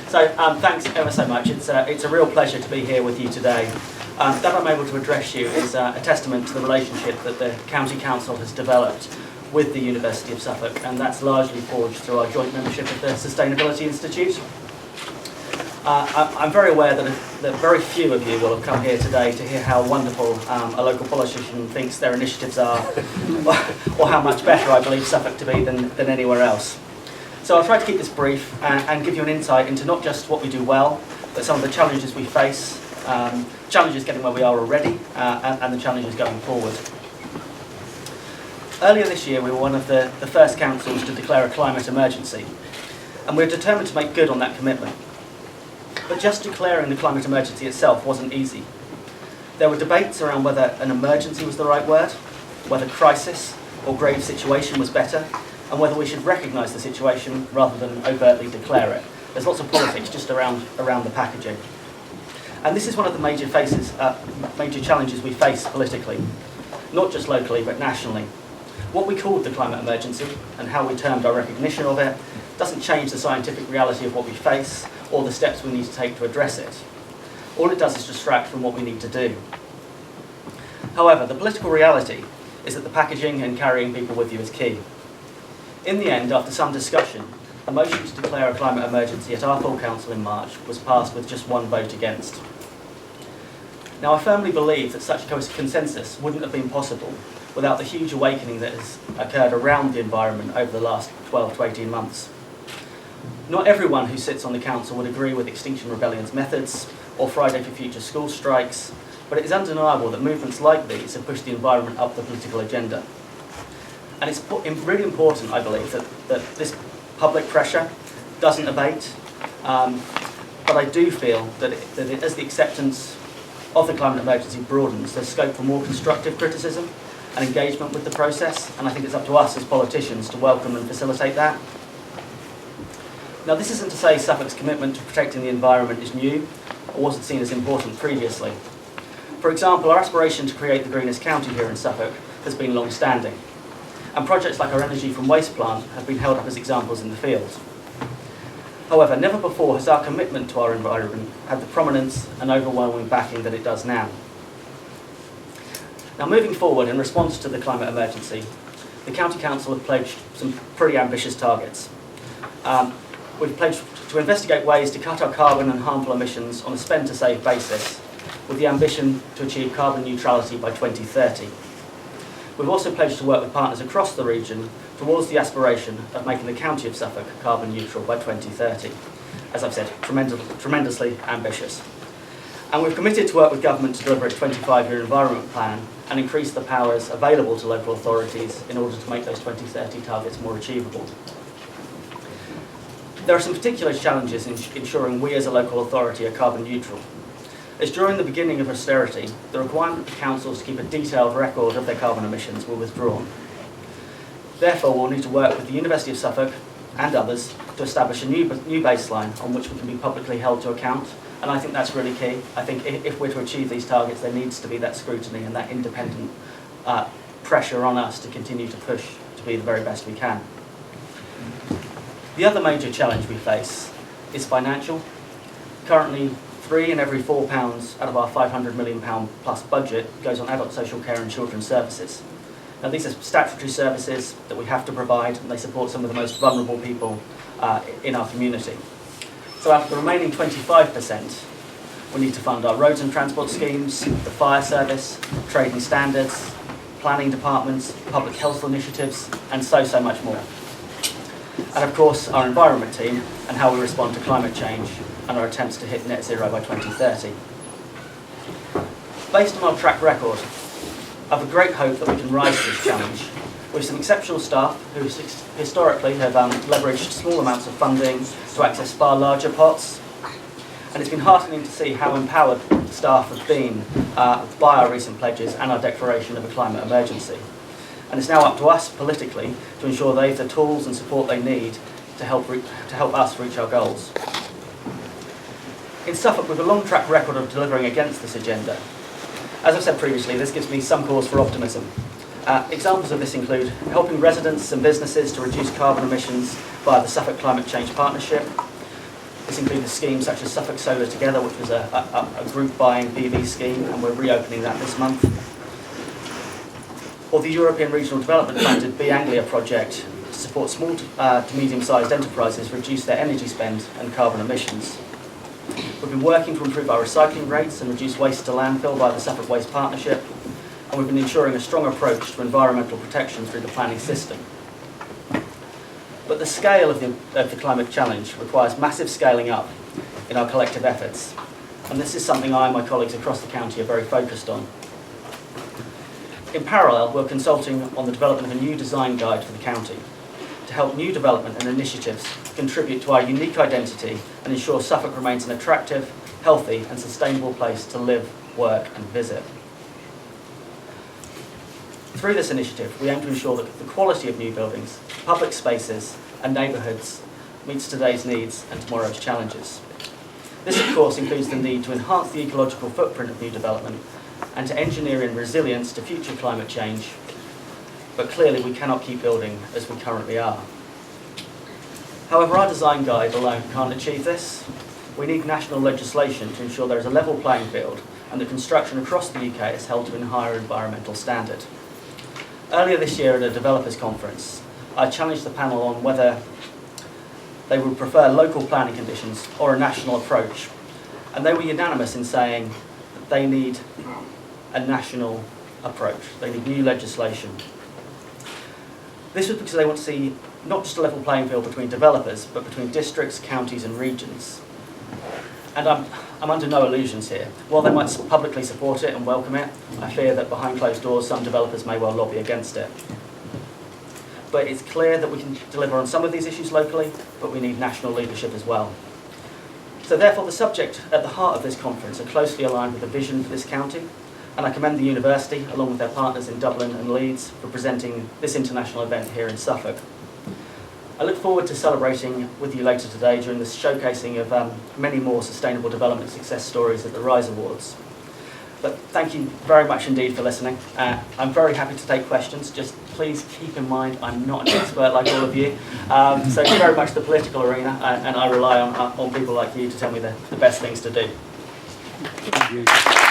So thanks ever so much. It's a real pleasure to be here with you today. That I'm able to address you is a testament to the relationship that the County Council has developed with the University of Suffolk, and that's largely forged through our joint membership of the Sustainability Institute. I'm very aware that very few of you will have come here today to hear how wonderful a local politician thinks their initiatives are, or how much better I believe Suffolk to be than anywhere else. So I'll try to keep this brief and give you an insight into not just what we do well, but some of the challenges we face, challenges getting where we are already, and the challenges going forward. Earlier this year, we were one of the first councils to declare a climate emergency, and we're determined to make good on that commitment. But just declaring the climate emergency itself wasn't easy. There were debates around whether an emergency was the right word, whether crisis or grave situation was better, and whether we should recognise the situation rather than overtly declare it. There's lots of politics just around the packaging. And this is one of the major challenges we face politically, not just locally but nationally. What we called the climate emergency and how we termed our recognition of it doesn't change the scientific reality of what we face or the steps we need to take to address it. All it does is distract from what we need to do. However, the political reality is that the packaging and carrying people with you is key. In the end, after some discussion, the motion to declare a climate emergency at our full council in March was passed with just one vote against. Now, I firmly believe that such consensus wouldn't have been possible without the huge awakening that has occurred around the environment over the last 12 to 18 months. Not everyone who sits on the council would agree with Extinction Rebellion's methods or Friday for Future school strikes, but it is undeniable that movements like these have pushed the environment up the political agenda. And it's really important, I believe, that this public pressure doesn't abate, but I do feel that as the acceptance of the climate emergency broadens, there's scope for more constructive criticism and engagement with the process, and I think it's up to us as politicians to welcome and facilitate that. Now, this isn't to say Suffolk's commitment to protecting the environment is new or wasn't seen as important previously. For example, our aspiration to create the greenest county here in Suffolk has been long-standing, and projects like our energy from waste plant have been held up as examples in the field. However, never before has our commitment to our environment had the prominence and overwhelming backing that it does now. Now, moving forward, in response to the climate emergency, the County Council have pledged some pretty ambitious targets. We've pledged to investigate ways to cut our carbon and harmful emissions on a spend-to-save basis, with the ambition to achieve carbon neutrality by 2030. We've also pledged to work with partners across the region towards the aspiration of making the County of Suffolk carbon neutral by 2030. As I've said, tremendously ambitious. And we've committed to work with government to deliver its 25-year environment plan and increase the powers available to local authorities in order to make those 2030 targets more achievable. There are some particular challenges in ensuring we as a local authority are carbon neutral. As during the beginning of austerity, the requirement for councils to keep a detailed record of their carbon emissions were withdrawn. Therefore, we'll need to work with the University of Suffolk and others to establish a new baseline on which we can be publicly held to account, and I think that's really key. I think if we're to achieve these targets, there needs to be that scrutiny and that independent pressure on us to continue to push to be the very best we can. The other major challenge we face is financial. Currently, 3 in every £4 out of our £500 million plus budget goes on adult social care and children's services. Now, these are statutory services that we have to provide, and they support some of the most vulnerable people in our community. So out of the remaining 25%, we need to fund our roads and transport schemes, the fire service, trade and standards, planning departments, public health initiatives, and so much more. And of course, our environment team and how we respond to climate change and our attempts to hit net zero by 2030. Based on our track record, I have a great hope that we can rise to this challenge with some exceptional staff who historically have leveraged small amounts of funding to access far larger pots. And it's been heartening to see how empowered staff have been by our recent pledges and our declaration of a climate emergency. And it's now up to us politically to ensure they have the tools and support they need to help us reach our goals. In Suffolk, we have a long track record of delivering against this agenda. As I've said previously, this gives me some cause for optimism. Examples of this include helping residents and businesses to reduce carbon emissions via the Suffolk Climate Change Partnership, This included schemes such as Suffolk Solar Together, which was a group buying PV scheme, and we're reopening that this month. Or the European Regional Development funded B Anglia project to support small to medium-sized enterprises reduce their energy spend and carbon emissions. We've been working to improve our recycling rates and reduce waste to landfill by the Suffolk Waste Partnership, and we've been ensuring a strong approach to environmental protection through the planning system. But the scale of the climate challenge requires massive scaling up in our collective efforts, and this is something I and my colleagues across the county are very focused on. In parallel, we're consulting on the development of a new design guide for the county to help new development and initiatives contribute to our unique identity and ensure Suffolk remains an attractive, healthy and sustainable place to live, work and visit. Through this initiative, we aim to ensure that the quality of new buildings, public spaces and neighbourhoods meets today's needs and tomorrow's challenges. This, of course, includes the need to enhance the ecological footprint of new development and to engineer in resilience to future climate change, but clearly we cannot keep building as we currently are. However, our design guide alone can't achieve this. We need national legislation to ensure there is a level playing field and that construction across the UK is held to a higher environmental standard. Earlier this year at a developers conference, I challenged the panel on whether they would prefer local planning conditions or a national approach, and they were unanimous in saying that they need a national approach. They need new legislation. This was because they want to see not just a level playing field between developers, but between districts, counties and regions. And I'm under no illusions here. While they might publicly support it and welcome it, I fear that behind closed doors some developers may well lobby against it. But it's clear that we can deliver on some of these issues locally, but we need national leadership as well. So therefore the subject at the heart of this conference are closely aligned with the vision for this county, and I commend the university, along with their partners in Dublin and Leeds, for presenting this international event here in Suffolk. I look forward to celebrating with you later today during the showcasing of many more sustainable development success stories at the RISE Awards. But thank you very much indeed for listening. I'm very happy to take questions. Just please keep in mind I'm not an expert like all of you. So it's very much the political arena, and I rely on people like you to tell me the best things to do. Thank you.